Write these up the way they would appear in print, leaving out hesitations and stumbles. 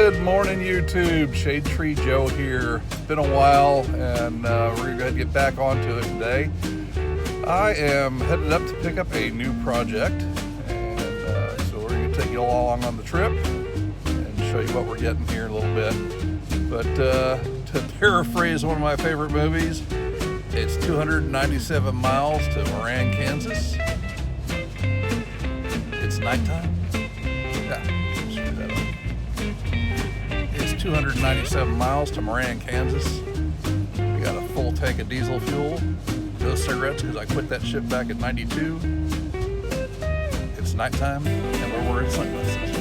Good morning, YouTube. Shade Tree Joe here. It's been a while, and we're going to go ahead and get back onto it today. I am headed up to pick up a new project, and so we're going to take you along on the trip and show you what we're getting here in a little bit. But to paraphrase one of my favorite movies, it's 297 miles to Moran, Kansas. It's nighttime. Screw that up. It's 297 miles to Moran, Kansas. We got a full tank of diesel fuel, no cigarettes because I quit that shit back in '92. It's nighttime and we're wearing sunglasses.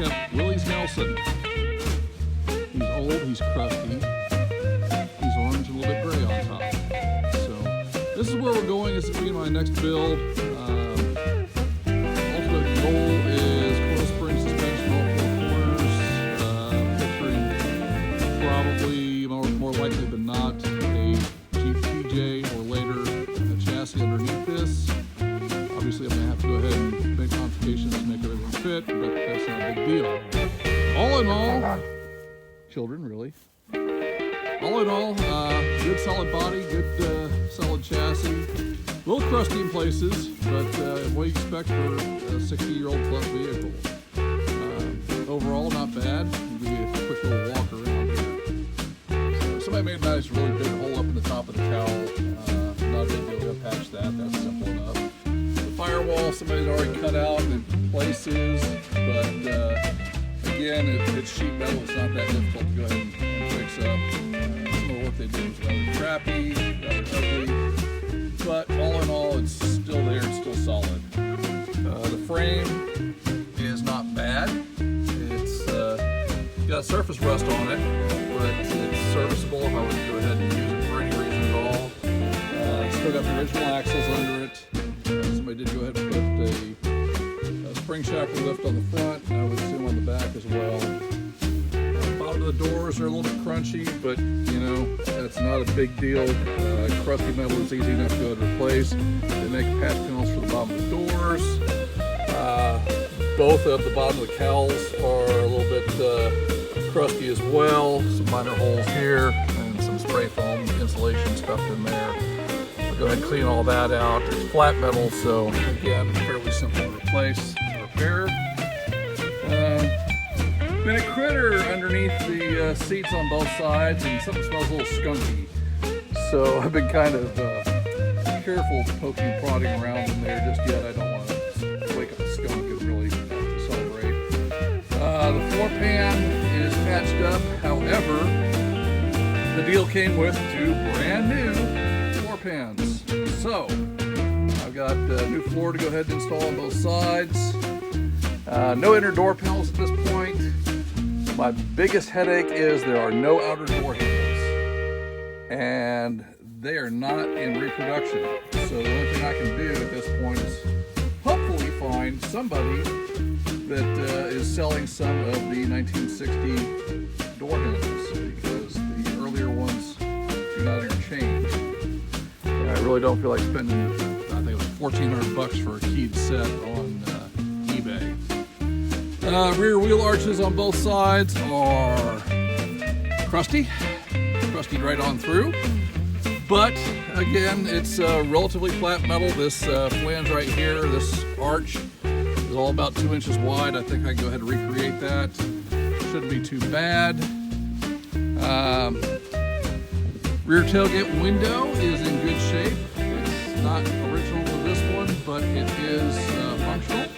up Willys Nelson. He's old, he's crusty, he's orange and a little bit gray on top. So this is where we're going. This is going to be my next build. Ultimate goal is coil spring suspension all four corners. Picturing probably, more likely than not, a Jeep TJ or later a chassis underneath this. Obviously, I'm going to have to go ahead and make modifications to make everything fit, but that's not a big deal. All in all, children really. All in all, good solid body, good solid chassis. A little crusty in places, but what you expect for a 60-year-old plus vehicle. Overall, not bad. I'll give you a quick little walk around here. So somebody made a nice, really big hole up in the top of the cowl. Not a big deal to patch that. That's simple enough. Firewall somebody's already cut out in places, but again, it's sheet metal. It's not that difficult to go ahead and fix up. Some of the work they did was rather crappy, rather ugly, but all in all, it's still there. It's still solid. The frame is not bad. It's got surface rust on it, but it's serviceable if I were to go ahead and use it for any reason at all. It's still got the original axles under it. Somebody did go ahead and put a spring shackle lift on the front, and I would assume on the back as well. Bottom of the doors are a little bit crunchy, but you know, that's not a big deal. Crusty metal is easy enough to go ahead and replace. They make patch panels for the bottom of the doors. Both of the bottom of the cowls are a little bit crusty as well. Some minor holes here and some spray foam insulation stuffed in there. Go ahead and clean all that out. It's flat metal, so again, fairly simple to replace and repair. Been a critter underneath the seats on both sides, and something smells a little skunky. So I've been kind of careful poking and prodding around in there just yet. I don't want to wake up a skunk and really have to celebrate. The floor pan is patched up. However, the deal came with 2 brand new pans. So I've got a new floor to go ahead and install on both sides. No inner door panels at this point. My biggest headache is there are no outer door handles, and they are not in reproduction. So the only thing I can do at this point is hopefully find somebody that is selling some of the 1960 door handles, because the earlier ones do not interchange. I really don't feel like spending, I think it was $1,400 for a keyed set on eBay. Rear wheel arches on both sides are crusty right on through. But again, it's relatively flat metal. This flange right here, this arch, is all about 2 inches wide. I think I can go ahead and recreate that. Shouldn't be too bad. Rear tailgate window is in good shape. It's not original to this one, but it is functional.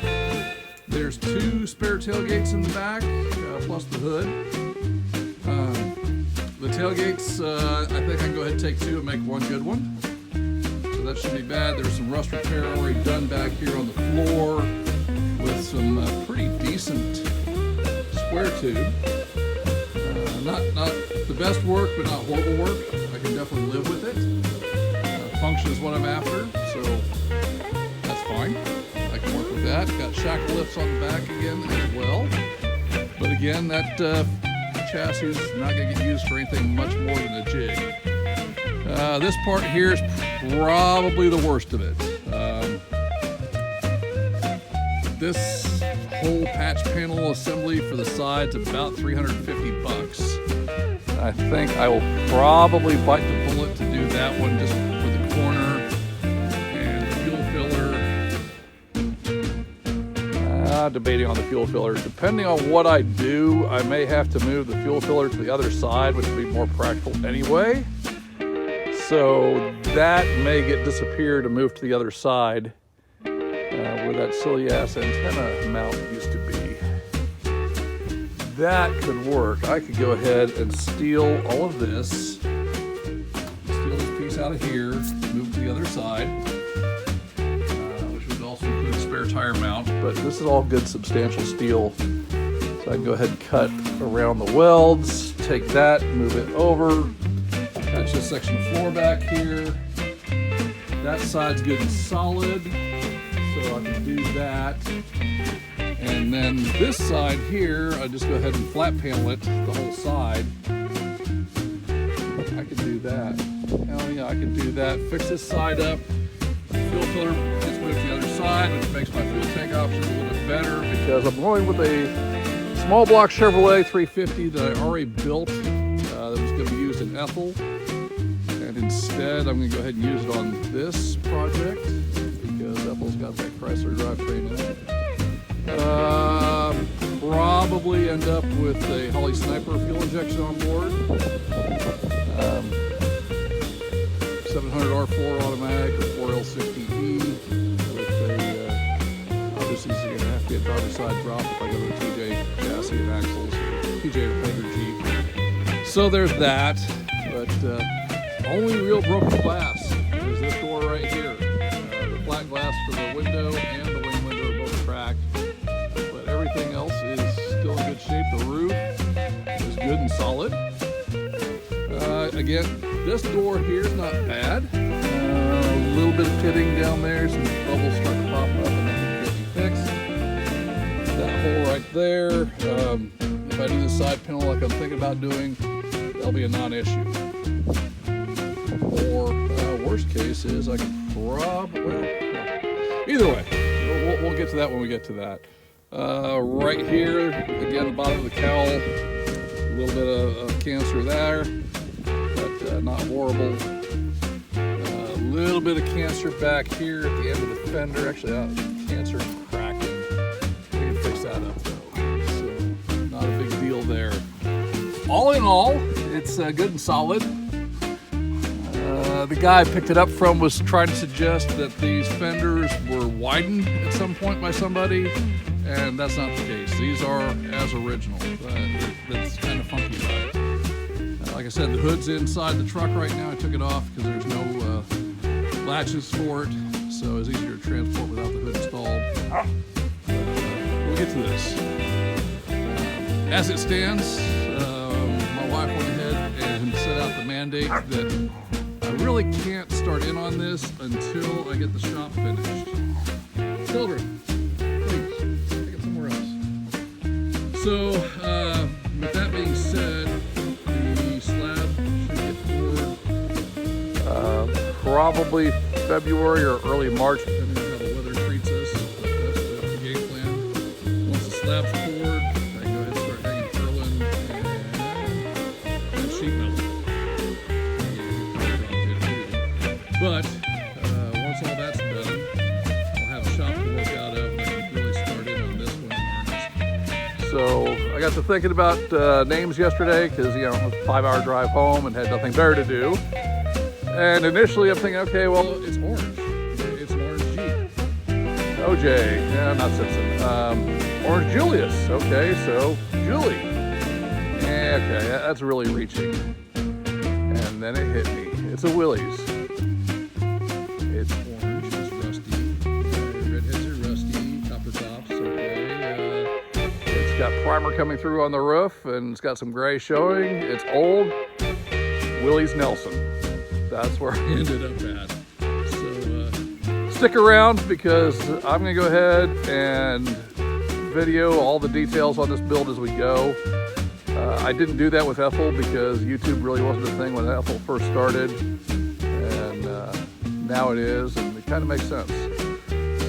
There's 2 spare tailgates in the back, plus the hood. The tailgates, I think I can go ahead and take 2 and make 1 good one. So that shouldn't be bad. There's some rust repair already done back here on the floor with some pretty decent square tube. Not the best work, but not horrible work. I can definitely live with it. Function is what I'm after, so that's fine. I can work with that. Got shackle lifts on the back again as well. But again, that chassis is not going to get used for anything much more than a jig. This part here is probably the worst of it. This whole patch panel assembly for the side's about $350. I think I will probably bite the bullet to do that one just for the corner and the fuel filler. Debating on the fuel filler. Depending on what I do, I may have to move the fuel filler to the other side, which would be more practical anyway. So that may get disappeared and move to the other side. Where that silly ass antenna mount used to be. That could work. I could go ahead and steal all of this, steal this piece out of here, move to the other side, which would also include a spare tire mount, but this is all good substantial steel. So So I can go ahead and cut around the welds, take that, move it over. That's just a section of floor back here. That side's good and solid, so I can do that. And then this side here, I just go ahead and flat panel it, the whole side. I can do that. Hell yeah, I can do that. Fix this side up. Fuel filter gets moved to the other side, which makes my fuel tank option a little bit better because I'm going with a small block Chevrolet 350 that I already built that was going to be used in Ethel. And instead, I'm going to go ahead and use it on this project because Ethel's got that Chrysler drivetrain in it. Probably end up with a Holley Sniper fuel injection on board. 700 R4 automatic or 4L60E with a, obviously it's going to have to be a driver's side drop if I go to a TJ chassis and axles, TJ or Fender Jeep. So there's that, but only real broken glass is this door right here. The flat glass for the window and the wing window are both cracked. Everything else is still in good shape. The roof is good and solid. Again, this door here is not bad. A little bit of pitting down there, some bubbles start to pop up and that can be fixed. That hole right there, if I do the side panel like I'm thinking about doing, that'll be a non-issue. Or worst case is I can either way, we'll get to that when we get to that. Right here, again, the bottom of the cowl, a little bit of cancer there, but not horrible. A little bit of cancer back here at the end of the fender. Actually, cancer cracking. We can fix that up though, so not a big deal there. All in all, it's good and solid. The guy I picked it up from was trying to suggest that these fenders were widened at some point by somebody. And that's not the case. These are as original. That's kind of funky about it. Like I said, the hood's inside the truck right now. I took it off because there's no latches for it, so it's easier to transport without the hood installed. We'll get to this. As it stands, my wife went ahead and set out the mandate that I really can't start in on this until I get the shop finished. Children. So, with that being said, the slab should get poured probably February or early March, depending on how the weather treats us. That's the game plan. Once the slab's poured, I can go ahead and start hanging purlin and sheet metal. But once all that's done, I'll have a shop to work out of, and I can really start in on this one in earnest. So I got to thinking about names yesterday because, you know, it was a 5-hour drive home and had nothing better to do. And initially I'm thinking, okay, well, it's orange. It's an orange Jeep. OJ, yeah, not Simpson. Orange Julius, okay, so Julie. Yeah, okay, that's really reaching. And then it hit me. It's a Willys. It's orange, it's rusty. Redheads are rusty, copper tops, okay. It's got primer coming through on the roof and it's got some gray showing. It's old. Willys Nelson. That's where I ended up at. So stick around because I'm going to go ahead and video all the details on this build as we go. I didn't do that with Ethel because YouTube really wasn't a thing when Ethel first started, and now it is, and it kind of makes sense.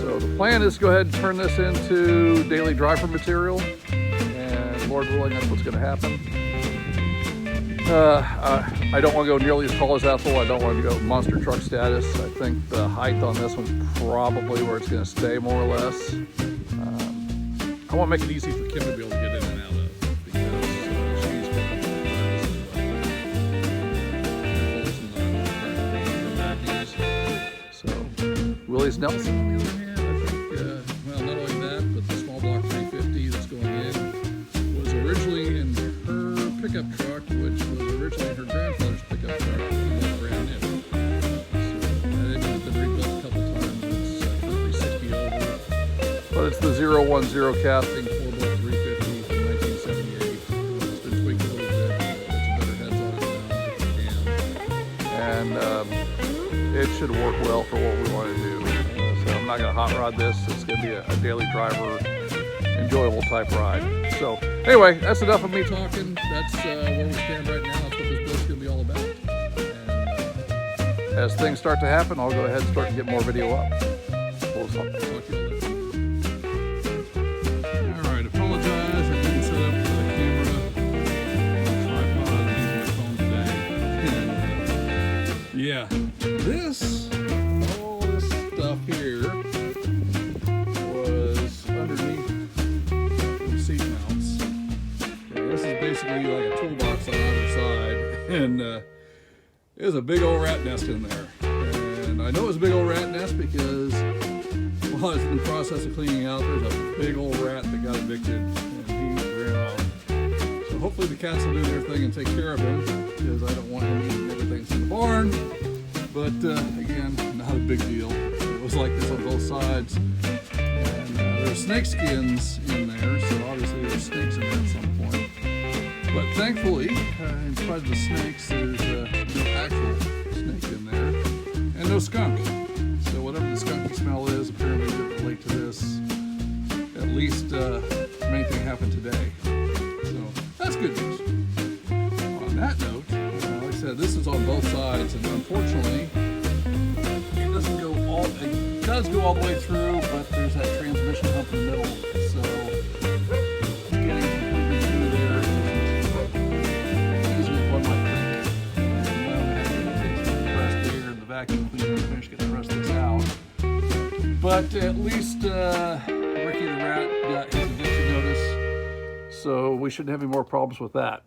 So the plan is to go ahead and turn this into daily driver material, and Lord willing, that's what's going to happen. I don't want to go nearly as tall as Ethel. I don't want to go monster truck status. I think the height on this one's probably where it's going to stay more or less. I want to make it easy for Kim to be able to get in and out of because she's so Willys Nelson, on the other hand, I think, well, not only that, but the small block 350 that's going in was originally in her pickup truck, which was originally her grandfather's pickup truck, and that's brand new. So that engine has been rebuilt a couple times. It's currently 60 over. But it's the 010 casting 4x350 from and it should work well for what we want to do. So I'm not going to hot rod this. It's going to be a daily driver, enjoyable type ride. So anyway, that's enough of me talking. That's where we stand right now. That's what this build's going to be all about. And as things start to happen, I'll go ahead and start to get more video up. We'll talk to you later. All right, apologize. I didn't set up the camera tripod. I'm using my phone today. And yeah, all this stuff here was underneath the seat mounts. Okay, this is basically like a toolbox on either side, and there's a big old rat nest in there. And I know it was a big old rat nest because while I was in the process of cleaning out, there's a big old rat that got evicted, and he ran off. So hopefully the cats will do their thing and take care of him, because I don't want him eating everything in the barn. But again, not a big deal. It was like this on both sides. And there's snake skins in there, so obviously there's snakes in there at some point. But thankfully, in spite of the snakes, there's no actual snake in there, and no skunk. So whatever the skunky smell is, apparently didn't relate to this. At least anything happened today. So that's good news. On that note, like I said, this is on both sides, and unfortunately, it doesn't go all. It does go all the way through, but there's that transmission hump in the middle. So getting completely through there isn't easy as one might think. And I have to take some compressed air and the vacuum cleaner to finish getting the rest of this out. But at least Ricky the rat got his eviction notice, so we shouldn't have any more problems with that.